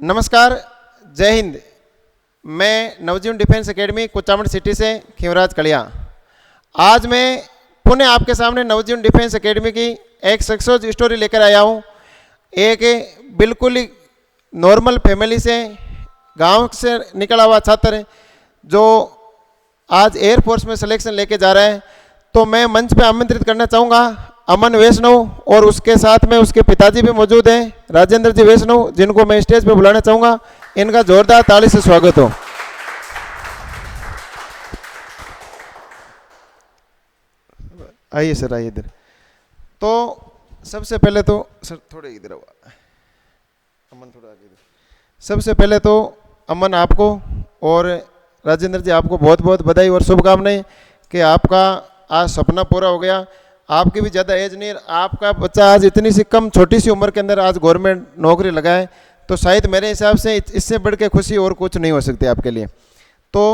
नमस्कार, जय हिंद। मैं नवजीवन डिफेंस एकेडमी कुचामन सिटी से खीवराज कलिया। आज मैं पुनः आपके सामने नवजीवन डिफेंस एकेडमी की एक सक्सेस स्टोरी लेकर आया हूँ। एक बिल्कुल ही नॉर्मल फैमिली से, गांव से निकला हुआ छात्र जो आज एयरफोर्स में सिलेक्शन लेके जा रहा है। तो मैं मंच पे आमंत्रित करना चाहूँगा अमन वैष्णव, और उसके साथ में उसके पिताजी भी मौजूद हैं, राजेंद्र जी वैष्णव, जिनको मैं स्टेज पे बुलाना चाहूँगा। इनका जोरदार ताली से स्वागत हो। आइए सर, आइए इधर। तो सबसे पहले तो सर थोड़े इधर हुआ, अमन थोड़ा आगे इधर। सबसे पहले तो अमन आपको और राजेंद्र जी आपको बहुत बहुत बधाई और शुभकामनाएं कि आपका आज सपना पूरा हो गया। आपकी भी ज़्यादा एज नहीं है, आपका बच्चा आज इतनी सी कम छोटी सी उम्र के अंदर आज गवर्नमेंट नौकरी लगाए, तो शायद मेरे हिसाब से इससे बढ़ के खुशी और कुछ नहीं हो सकती आपके लिए। तो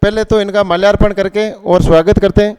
पहले तो इनका माल्यार्पण करके और स्वागत करते हैं।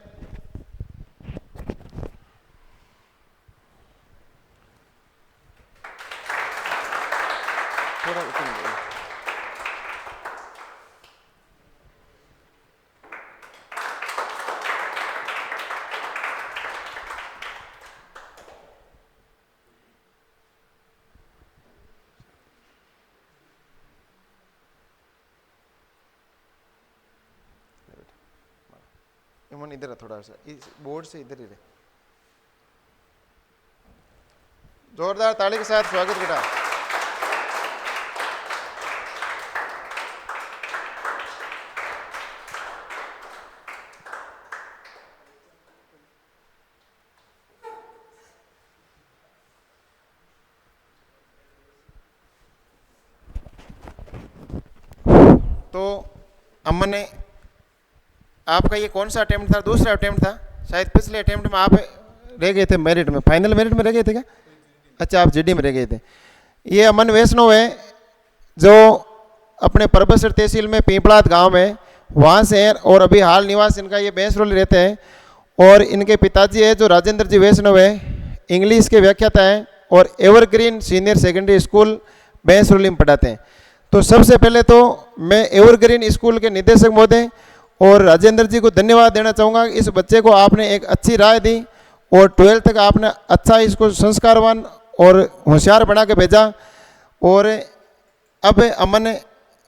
इमन इधर है, थोड़ा सा इस बोर्ड से इधर ही रहे। जोरदार ताली के साथ स्वागत बेटा। तो अमन ने, आपका ये कौन सा अटेम्प्ट था? दूसरा अटेम्प्ट था शायद। पिछले अटेम्प्ट में आप रह गए थे मेरिट में, फाइनल मेरिट में रह गए थे क्या? अच्छा, आप जीडी में रह गए थे। ये अमन वैष्णव है जो अपने परबसर तहसील में पीपड़ात गांव में वहाँ से है, और अभी हाल निवास इनका ये बैंसरोली रहते हैं। और इनके पिताजी है जो राजेंद्र जी वैष्णव है, इंग्लिश के व्याख्याता हैं और एवरग्रीन सीनियर सेकेंडरी स्कूल बैंसरोली में पढ़ाते हैं। तो सबसे पहले तो मैं एवरग्रीन स्कूल के निदेशक महोदय और राजेंद्र जी को धन्यवाद देना चाहूँगा। इस बच्चे को आपने एक अच्छी राय दी और 12th तक आपने अच्छा इसको संस्कारवान और होशियार बना के भेजा। और अब अमन,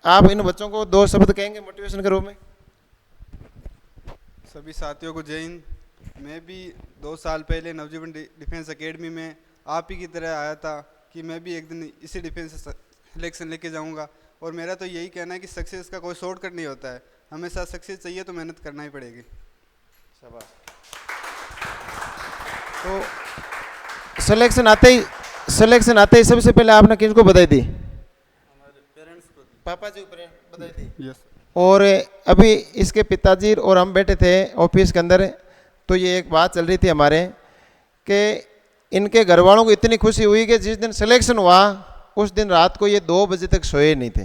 आप इन बच्चों को 2 शब्द कहेंगे मोटिवेशन के रूप में। सभी साथियों को जय हिंद। मैं भी 2 साल पहले नवजीवन डिफेंस एकेडमी में आप ही की तरह आया था कि मैं भी एक दिन इसी डिफेंस सिलेक्शन लेके जाऊंगा। और मेरा तो यही कहना है कि सक्सेस का कोई शॉर्टकट नहीं होता है, हमेशा सक्सेस चाहिए तो मेहनत करना ही पड़ेगी। शाबाश। तो सिलेक्शन आते ही सबसे पहले आपने किसको बधाई दी? हमारे पेरेंट्स को, पापा जी को बधाई दी। यस। और अभी इसके पिताजी और हम बैठे थे ऑफिस के अंदर, तो ये एक बात चल रही थी हमारे कि इनके घर वालों को इतनी खुशी हुई कि जिस दिन सिलेक्शन हुआ उस दिन रात को ये 2 बजे तक सोए नहीं थे।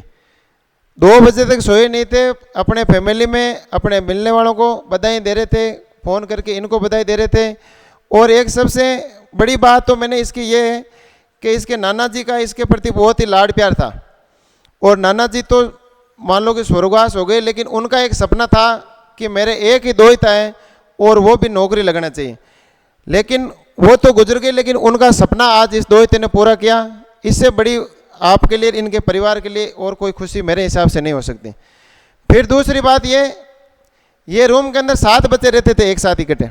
2 बजे तक सोए नहीं थे। अपने फैमिली में अपने मिलने वालों को बधाई दे रहे थे, फ़ोन करके इनको बधाई दे रहे थे। और एक सबसे बड़ी बात तो मैंने इसकी ये है कि इसके नाना जी का इसके प्रति बहुत ही लाड प्यार था। और नाना जी तो मान लो कि स्वर्गवास हो गए, लेकिन उनका एक सपना था कि मेरे एक ही दोहिता है और वो भी नौकरी लगना चाहिए। लेकिन वो तो गुजर गए, लेकिन उनका सपना आज इस दोहिते ने पूरा किया। इससे बड़ी आपके लिए, इनके परिवार के लिए और कोई खुशी मेरे हिसाब से नहीं हो सकती। फिर दूसरी बात ये रूम के अंदर 7 बच्चे रहते थे एक साथ इकट्ठे,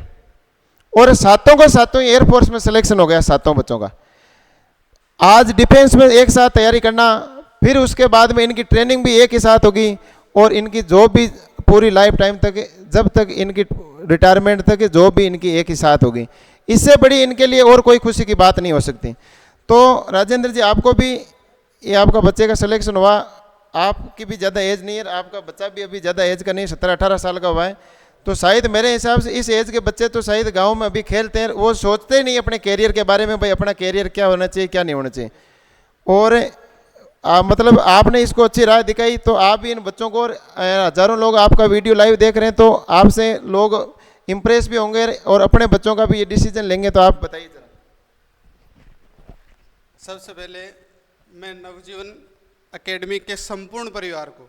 और सातों एयरफोर्स में सिलेक्शन हो गया 7 बच्चों का। आज डिफेंस में एक साथ तैयारी करना, फिर उसके बाद में इनकी ट्रेनिंग भी एक ही साथ होगी, और इनकी जॉब भी पूरी लाइफ टाइम तक, जब तक इनकी रिटायरमेंट तक जॉब भी इनकी एक ही साथ होगी। इससे बड़ी इनके लिए और कोई खुशी की बात नहीं हो सकती। तो राजेंद्र जी, आपको भी ये आपका बच्चे का सिलेक्शन हुआ, आपकी भी ज़्यादा एज नहीं है, आपका बच्चा भी अभी ज़्यादा एज का नहीं, 17-18 साल का हुआ है। तो शायद मेरे हिसाब से इस एज के बच्चे तो शायद गांव में अभी खेलते हैं, वो सोचते ही नहीं अपने कैरियर के बारे में, भाई अपना कैरियर क्या होना चाहिए क्या नहीं होना चाहिए। और मतलब आपने इसको अच्छी राय दिखाई, तो आप भी इन बच्चों को, और हज़ारों लोग आपका वीडियो लाइव देख रहे हैं, तो आपसे लोग इम्प्रेस भी होंगे और अपने बच्चों का भी ये डिसीजन लेंगे। तो आप बताइए जरा। सबसे पहले मैं नवजीवन एकेडमी के संपूर्ण परिवार को,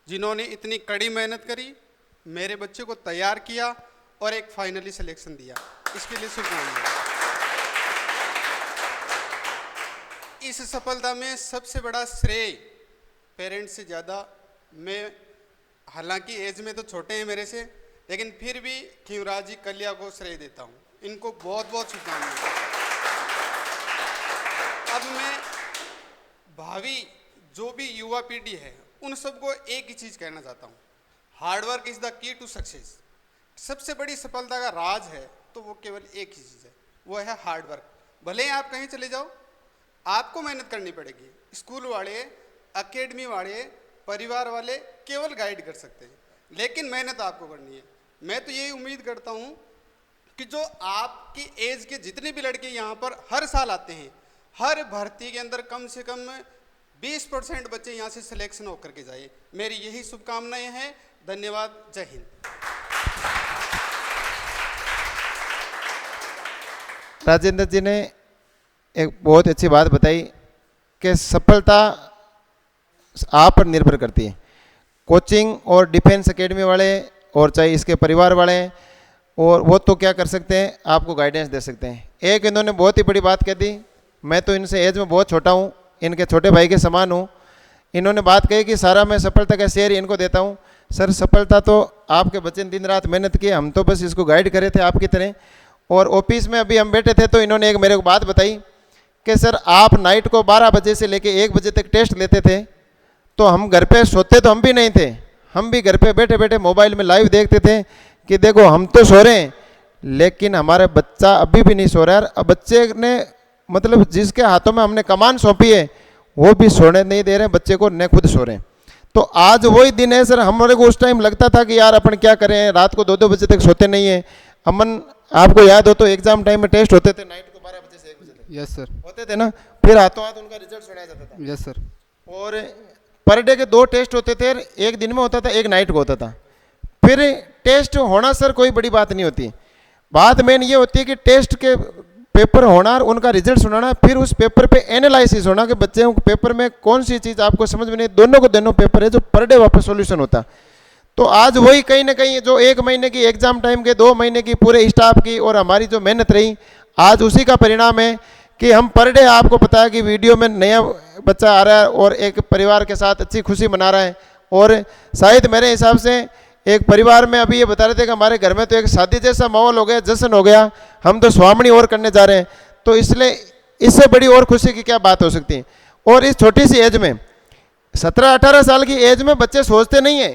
जिन्होंने इतनी कड़ी मेहनत करी, मेरे बच्चे को तैयार किया और एक फाइनली सिलेक्शन दिया। इसके लिए शुभकामनाएं। इस सफलता में सबसे बड़ा श्रेय पेरेंट्स से ज़्यादा मैं, हालांकि एज में तो छोटे हैं मेरे से, लेकिन फिर भी खीवराज जी कलिया को श्रेय देता हूँ। इनको बहुत बहुत शुभकामनाएं। अब मैं भावी जो भी युवा पीढ़ी है उन सबको एक ही चीज़ कहना चाहता हूँ, hard work is the key to success. सबसे बड़ी सफलता का राज है तो वो केवल एक ही चीज़ है, वो है हार्डवर्क। भले ही आप कहीं चले जाओ, आपको मेहनत करनी पड़ेगी। स्कूल वाले, एकेडमी वाले, परिवार वाले केवल गाइड कर सकते हैं, लेकिन मेहनत आपको करनी है। मैं तो यही उम्मीद करता हूँ कि जो आपकी एज के जितने भी लड़के यहाँ पर हर साल आते हैं, हर भर्ती के अंदर कम से कम 20% बच्चे यहाँ से सिलेक्शन होकर के जाए। मेरी यही शुभकामनाएं हैं। धन्यवाद। जय हिंद। राजेंद्र जी ने एक बहुत अच्छी बात बताई कि सफलता आप पर निर्भर करती है। कोचिंग और डिफेंस एकेडमी वाले और चाहे इसके परिवार वाले, और वो तो क्या कर सकते हैं, आपको गाइडेंस दे सकते हैं। एक इन्होंने बहुत ही बड़ी बात कह दी, मैं तो इनसे एज में बहुत छोटा हूँ, इनके छोटे भाई के समान हूँ। इन्होंने बात कही कि सारा मैं सफलता का शेयर इनको देता हूँ। सर, सफलता तो आपके बच्चे ने दिन रात मेहनत की, हम तो बस इसको गाइड करे थे आपकी तरह। और ऑफिस में अभी हम बैठे थे तो इन्होंने एक मेरे को बात बताई कि सर आप नाइट को 12 बजे से लेके 1 बजे तक टेस्ट लेते थे, तो हम घर पे सोते तो हम भी नहीं थे, हम भी घर पे बैठे बैठे मोबाइल में लाइव देखते थे कि देखो हम तो सो रहे हैं, लेकिन हमारा बच्चा अभी भी नहीं सो रहा है। अब बच्चे ने मतलब जिसके हाथों में हमने कमान सौंपी है वो भी सोने नहीं दे रहे हैं, बच्चे को न खुद सो रहे हैं। तो आज वही दिन है सर, हमारे को उस टाइम लगता था कि यार अपन क्या करें, रात को 2-2 बजे तक सोते नहीं है। अमन, आपको याद हो तो एग्जाम टाइम में टेस्ट होते थे नाइट को 12 बजे से 1 बजे तक। Yes sir. होते थे ना, फिर हाथों हाथ उनका रिजल्ट सुनाया जाता था। Yes sir. और पर डे के 2 टेस्ट होते थे, एक दिन में होता था, एक नाइट को होता था। फिर टेस्ट होना सर कोई बड़ी बात नहीं होती, बात मेन ये होती है कि टेस्ट के पेपर होना और उनका रिजल्ट सुनाना, फिर उस पेपर पे एनालिसिस होना कि बच्चे को पेपर में कौन सी चीज़ आपको समझ में नहीं, दोनों को दोनों पेपर है जो पर डे वापस सॉल्यूशन होता। तो आज वही कहीं ना कहीं जो 1 महीने की एग्जाम टाइम के 2 महीने की पूरे स्टाफ की और हमारी जो मेहनत रही, आज उसी का परिणाम है कि हम पर डे, आपको पता है कि वीडियो में नया बच्चा आ रहा है और एक परिवार के साथ अच्छी खुशी मना रहा है। और शायद मेरे हिसाब से एक परिवार में अभी ये बता रहे थे कि हमारे घर में तो एक शादी जैसा माहौल हो गया, जश्न हो गया, हम तो स्वामणी और करने जा रहे हैं। तो इसलिए इससे बड़ी और खुशी की क्या बात हो सकती है। और इस छोटी सी एज में 17-18 साल की एज में बच्चे सोचते नहीं है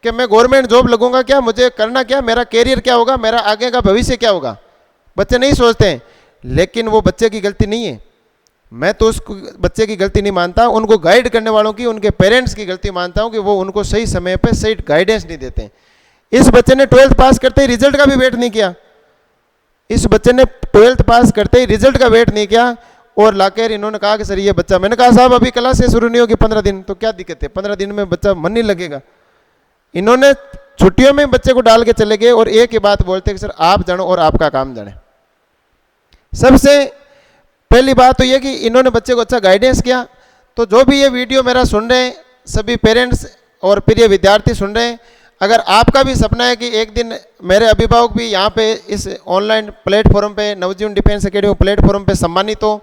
कि मैं गवर्नमेंट जॉब लगूंगा, क्या मुझे करना, क्या मेरा कैरियर क्या होगा, मेरा आगे का भविष्य क्या होगा, बच्चे नहीं सोचते हैं। लेकिन वो बच्चे की गलती नहीं है, मैं तो उस बच्चे की गलती नहीं मानता, उनको गाइड करने वालों की, उनके पेरेंट्स की गलती मानता हूं कि वो उनको सही समय पे सही गाइडेंस नहीं देते हैं। इस बच्चे ने 12th पास करते ही रिजल्ट का भी वेट नहीं किया, इस बच्चे ने 12th पास करते ही रिजल्ट का वेट नहीं किया और लाकर इन्होंने कहा कि सर ये बच्चा, मैंने कहा साहब अभी क्लास से शुरू नहीं होगी 15 दिन, तो क्या दिक्कत है, 15 दिन में बच्चा मन नहीं लगेगा। इन्होंने छुट्टियों में बच्चे को डाल के चले गए और एक ही बात बोलते कि सर आप जानो और आपका काम जाने। सबसे पहली बात तो ये कि इन्होंने बच्चे को अच्छा गाइडेंस किया। तो जो भी ये वीडियो मेरा सुन रहे हैं, सभी पेरेंट्स और प्रिय विद्यार्थी सुन रहे हैं, अगर आपका भी सपना है कि एक दिन मेरे अभिभावक भी यहाँ पे इस ऑनलाइन प्लेटफॉर्म पे, नवजीवन डिफेंस एकेडमी प्लेटफॉर्म पे सम्मानित हो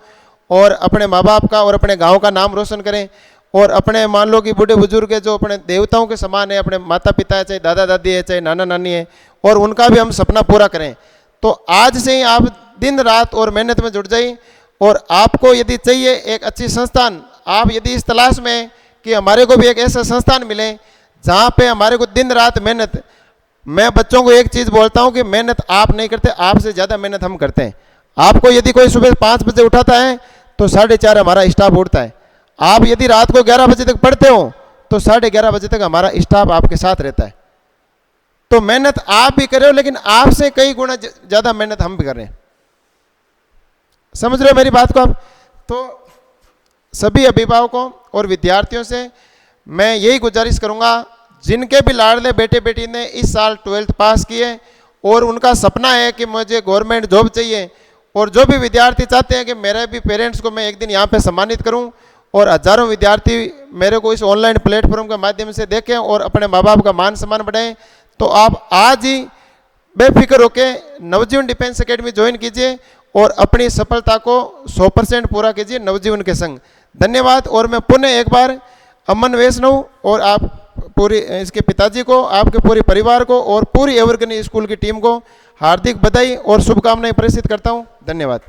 और अपने माँ बाप का और अपने गांव का नाम रोशन करें, और अपने मान लो कि बूढ़े बुजुर्ग है जो अपने देवताओं के समान है, अपने माता पिता है, चाहे दादा दादी है, चाहे नाना नानी है, और उनका भी हम सपना पूरा करें, तो आज से ही आप दिन रात और मेहनत में जुट जाइए। और आपको यदि चाहिए एक अच्छी संस्थान, आप यदि इस तलाश में कि हमारे को भी एक ऐसा संस्थान मिले जहाँ पे हमारे को दिन रात मेहनत, मैं बच्चों को एक चीज़ बोलता हूँ कि मेहनत आप नहीं करते, आपसे ज़्यादा मेहनत हम करते हैं। आपको यदि कोई सुबह 5 बजे उठाता है तो 4:30 हमारा स्टाफ उठता है। आप यदि रात को 11 बजे तक पढ़ते हो तो 11:30 बजे तक हमारा स्टाफ आपके साथ रहता है। तो मेहनत आप भी कर रहे हो, लेकिन आपसे कई गुना ज़्यादा मेहनत हम भी कर रहे हैं। समझ रहे हो मेरी बात को आप? तो सभी अभिभावकों और विद्यार्थियों से मैं यही गुजारिश करूंगा, जिनके भी लाडले बेटे बेटी ने इस साल 12th पास किए और उनका सपना है कि मुझे गवर्नमेंट जॉब चाहिए, और जो भी विद्यार्थी चाहते हैं कि मेरे भी पेरेंट्स को मैं एक दिन यहाँ पे सम्मानित करूं और हजारों विद्यार्थी मेरे को इस ऑनलाइन प्लेटफॉर्म के माध्यम से देखें और अपने माँ बाप का मान सम्मान बढ़ाएं, तो आप आज ही बेफिक्र होकर नवजीवन डिफेंस एकेडमी ज्वाइन कीजिए और अपनी सफलता को 100% पूरा कीजिए नवजीवन के संग। धन्यवाद। और मैं पुनः एक बार अमन वैष्णव और आप पूरी इसके पिताजी को, आपके पूरे परिवार को और पूरी एवरग्रीन स्कूल की टीम को हार्दिक बधाई और शुभकामनाएं प्रेषित करता हूं। धन्यवाद।